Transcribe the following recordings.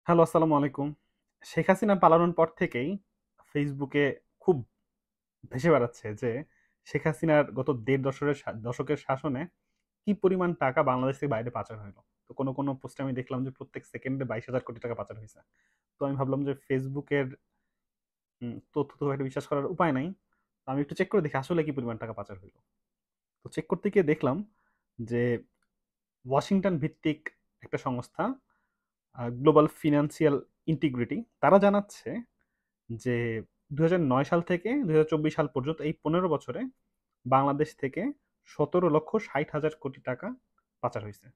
Hello, আসসালামু আলাইকুম। শেখ হাসিনা পালানোর পর থেকেই ফেসবুকে খুব ভেসে বেড়াচ্ছে যে শেখ হাসিনার গত ১.৫ দশকের শাসনে কি পরিমাণ টাকা বাংলাদেশ থেকে বাইরে পাচার হইল। তো কোনো পোস্টে আমি দেখলাম যে প্রত্যেক সেকেন্ডে ২২,০০০ কোটি টাকা পাচার হইছে। তো আমি ভাবলাম যে ফেসবুকের তথ্য তো একটা বিশ্বাস করার উপায় নাই। তো আমি একটু চেক করে দেখি আসলে কি পরিমাণ টাকা পাচার হইল। তো চেক করতে গিয়ে দেখলাম যে ওয়াশিংটন ভিত্তিক একটা সংস্থা গ্লোবাল ফিন্যান্সিয়াল ইন্টিগ্রিটি তারা জানাচ্ছে যে ২০০৯ সাল থেকে ২০২৪ সাল পর্যন্ত এই ১৫ বছরে বাংলাদেশ থেকে ১৭,৬০,০০০ কোটি টাকা পাচার হইছে।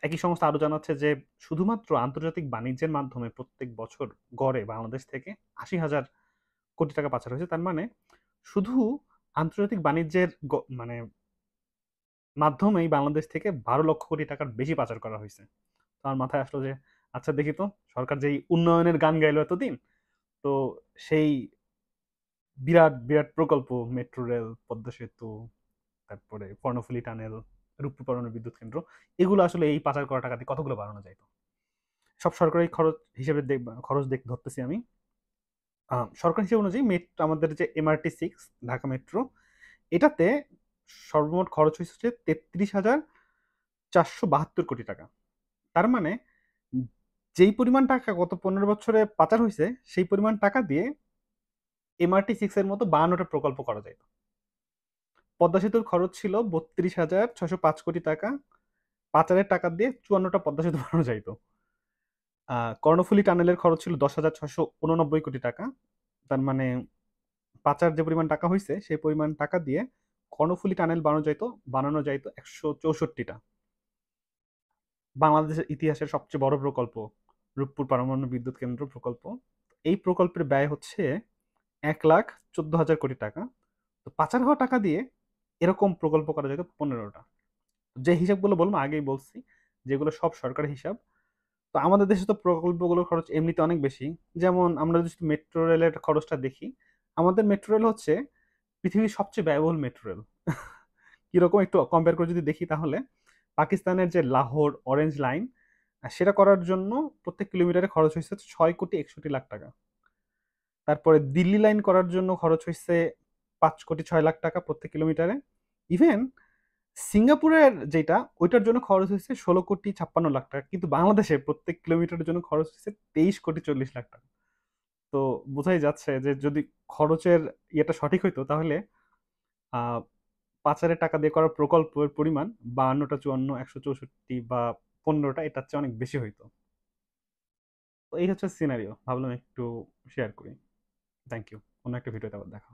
একই সংস্থা আরো জানাচ্ছে যে শুধুমাত্র আন্তর্জাতিক বাণিজ্যের মাধ্যমে প্রত্যেক বছর গড়ে বাংলাদেশ থেকে ৮০,০০০ কোটি টাকা পাচার হয়েছে। তার মানে শুধু আন্তর্জাতিক বাণিজ্যের মানে মাধ্যমেই বাংলাদেশ থেকে ১২ লক্ষ কোটি টাকার বেশি পাচার করা হয়েছে। তো আমার মাথায় আসলো যে আচ্ছা দেখি তো সরকার যেই উন্নয়নের গান গাইলো এতদিন, তো সেই বিরাট বিরাট প্রকল্প মেট্রো রেল, পদ্মা সেতু, তারপরে কর্ণফুলী টানেল, রূপপুর পরমাণু বিদ্যুৎ কেন্দ্র, এগুলো আসলে এই পাচার করা টাকা দিয়ে কতগুলো বাড়ানো যায়? সব সরকারি খরচ হিসেবে খরচ ধরতেছি আমি। সরকার হিসেবে অনুযায়ী আমাদের যে MRT-6 ঢাকা মেট্রো, এটাতে সর্বমোট খরচ হচ্ছে ৩৩,৪৭২ কোটি টাকা। তার মানে যেই পরিমাণ টাকা গত ১৫ বছরে পাচার হয়েছে, সেই পরিমাণ টাকা দিয়ে MRT-6 এর মতো ৫২টা প্রকল্প করা যায়। পদ্মা সেতুর খরচ ছিল ৩২,৬০৫ কোটি টাকা। পাচারের টাকা দিয়ে ৫৪টা পদ্মা সেতু বানানো যাইত। কর্ণফুলী টানেলের খরচ ছিল ১০,৬৮৯ কোটি টাকা। তার মানে পাচার যে পরিমাণ টাকা হইছে, সেই পরিমাণ টাকা দিয়ে কর্ণফুলী টানেল বানানো যাইত ১৬৪টা। বাংলাদেশের ইতিহাসের সবচেয়ে বড় প্রকল্প রূপপুর পারমাণবিক বিদ্যুৎ কেন্দ্র প্রকল্প। এই প্রকল্পের ব্যয় হচ্ছে ১,১৪,০০০ কোটি টাকা। তো পাচার হওয়া টাকা দিয়ে এরকম প্রকল্প করা যেত ১৫টা। যে হিসাবগুলো বললাম আগেই বলছি, যেগুলো সব সরকারি হিসাব। তো আমাদের দেশে তো প্রকল্পগুলোর খরচ এমনিতে অনেক বেশি। যেমন আমরা যদি মেট্রো রেলের খরচটা দেখি, আমাদের মেট্রো রেল হচ্ছে পৃথিবীর সবচেয়ে ব্যয়বহুল মেট্রো রেল। কিরকম একটু কম্পেয়ার করে যদি দেখি, তাহলে পাকিস্তানের যে লাহোর অরেঞ্জ লাইন, সেটা করার জন্য প্রত্যেক কিলোমিটারে খরচ হয়েছে ৬,৬১,০০,০০০ টাকা। তারপরে দিল্লি লাইন করার জন্য খরচ হয়েছে ৫,৬০,০০,০০০ টাকা প্রত্যেক কিলোমিটারে। ইভেন সিঙ্গাপুরের যেটা, ওইটার জন্য খরচ হয়েছে ১৬,৫৬,০০,০০০ টাকা। কিন্তু বাংলাদেশে প্রত্যেক কিলোমিটারের জন্য খরচ হয়েছে ২৩,৪০,০০,০০০ টাকা। তো বোঝাই যাচ্ছে যে যদি খরচের ইয়েটা সঠিক হইতো, তাহলে আহ পাচারের টাকা দিয়ে করা প্রকল্পের পরিমাণ ৫২টা, ৫৪, ১৬৪ বা ১৫টা, এটার চেয়ে অনেক বেশি হইতো। তো এই হচ্ছে সিনারিও, ভাবলাম একটু শেয়ার করি। Thank you. অন্য একটা ভিডিওতে আবার দেখা